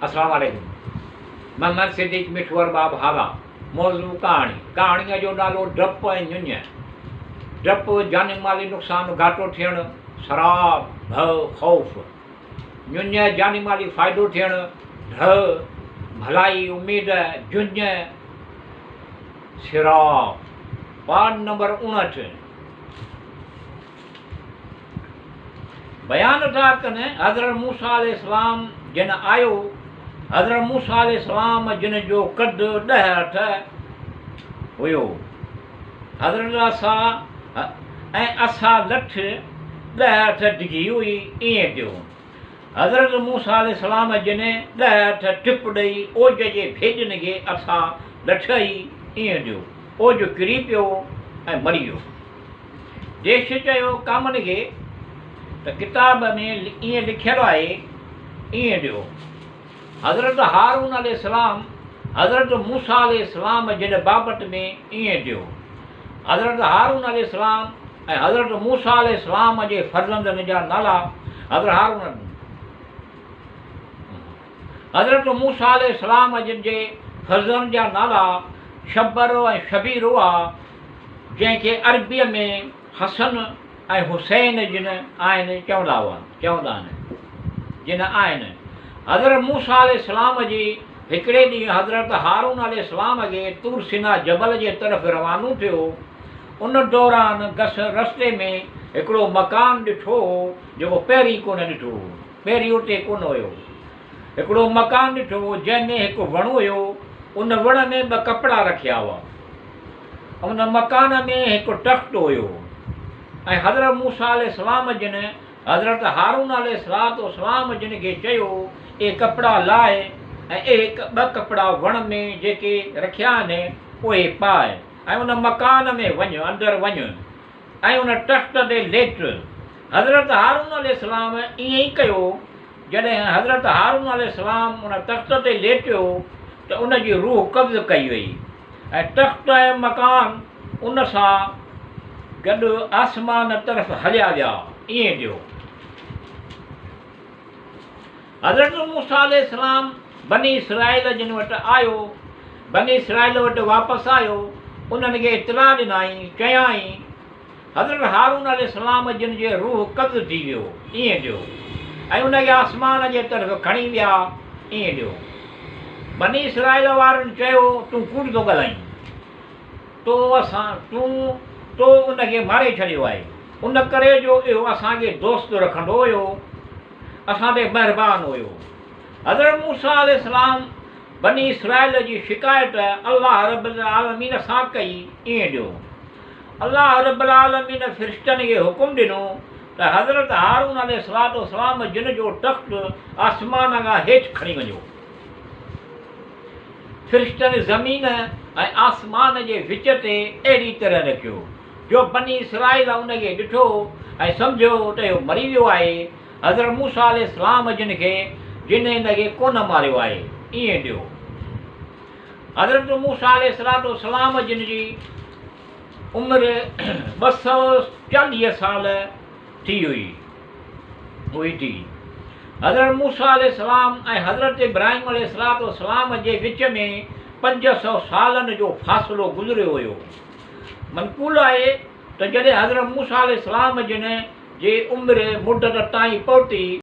अस्सलाम वालेकुम। मोहम्मद सिद्दीक मिठवर बाब हाला। मौजू कहाणीअ जो नालो डप ऐं ञुञ। डप जानी माली नुक़सान घाटो थियणु, शराब भउ ख़ौफ़। ञुञ जानी माली फ़ाइदो थियणु, ढ भलाई उम्मीद झुंझ सिराब। पाठ नंबर 59। बयान था कनि हज़रत मूसा अलैहिस्सलाम जिन आयो। हज़रत मूसा अलैहिस्सलाम जिन जो कद 10 हथ हुयो। हज़रत असा लठ 10 हथ डिघी हुई ईअं थियो। हज़रत मूसा अलैहिस्सलाम जिन 10 हथ टिप ॾेई ओज जे भेॼनि खे असा लठ ई ईअं ॾियो। ओज किरी पियो ऐं मरी वियो। देश चयो कामन खे त किताब में ईअं लिखियलु आहे ईअं ॾियो। हज़रत हारून अलैहिस्सलाम हज़रत मूसा अलैहिस्सलाम जिन बाबति में ईअं ॾियो। हज़रत हारून अलैहिस्सलाम ऐं हज़रत मूसा अलैहिस्सलाम जे फ़र्ज़ंदनि जा नाला हज़रत मूसा अलैहिस्सलाम जिन जे फ़र्ज़ंदनि जा नाला शब्बर ऐं शबीर हुआ, जंहिंखे अरबीअ में हसन ऐं हुसैन जिन आहिनि चवंदा आहिनि जिन आहिनि। हज़रत मूसा अलैहिस्सलाम जी हिकिड़े ॾींहुं हज़रत हारून अलैहिस्सलाम खे तूर सीना जबल जे तरफ़ रवानो थियो। उन दौरान रस्ते में हिकिड़ो मकान ॾिठो जेको पहिरीं कोन ॾिठो, पहिरीं उते कोन हुयो। हिकिड़ो मकान ॾिठो जंहिंमें हिकु वणु हुयो। उन वण में 2 कपिड़ा रखिया हुआ। उन मकान में हिकु तख़्त हुयो ऐं हज़रत मूसा अलैहिस्सलाम जिन हज़रत हारून अलैहिस्सलाम जिन खे चयो ए कपिड़ा लाए ऐं 2 कपिड़ा वण में जेके रखिया आहिनि उहे पाए ऐं उन मकान में वञ, अंदरि वञ ऐं उन तख़्त ते लेट। हज़रत हारून अलैहिस्सलाम ईअं ई कयो। जॾहिं हज़रत हारून अलैहिस्सलाम उन तख़्त ते लेटियो त उन जी रूह कब्ज़ कई वई ऐं तख़्त ऐं मकान उन सां गॾु आसमान तरफ़ हलिया विया ईअं ॾियो। हज़रत मूसा अलैहिस्सलाम बनी इसराइल जिन वटि आयो। बनी इसराइल वटि वापसि आयो। उन्हनि खे इतला ॾिनाई, चयाई हज़रत हारून अलैहिस्सलाम जिन जे रूह कब्ज़ थी वियो ईअं ॾियो ऐं उनखे आसमान जे तरफ़ खणी विया ईअं ॾियो। बनी इसराइल वारनि चयो तूं कूड़ थो ॻाल्हाईं, तो उनखे मारे छॾियो आहे। उन करे जो इहो असांखे दोस्त रखंदो हुयो, असां ते महिरबानी हुयो। हज़रत मूसा अलैहिस्सलाम बनी इसराइल जी शिकायत अल्लाह रब्बुल आलमीन सां कई ईअं ॾियो। अल्लाह रब्बुल आलमीन फ़रिश्तनि खे हुकुम ॾिनो त हज़रत हारून अलैहिस्सलाम जिन जो तख़्त आसमान खां हेठि खणी वञो। फ़रिश्तनि ज़मीन ऐं आसमान जे विच ते अहिड़ी तरह रखियो जो बनी इसराइल उनखे ॾिठो ऐं सम्झो त इहो मरी वियो आहे। हज़रत मूसा अलैहिस्सलाम जिन हिनखे कोन मारियो आहे ईअं ॾियो। हज़रत मूसा अलैहिस्सलाम जिन जी उमिरि 240 साल थी हुई थी। हज़रत मूसा अलैहिस्सलाम ऐं हज़रत इब्राहिम अलैहिस्सलाम जे विच में 500 सालनि जो फ़ासिलो गुज़रियो हुयो। मनक़ूल आहे त जॾहिं हज़रत मूसा अलैहिस्सलाम जिन जी उमिरि मुदत ताईं पहुती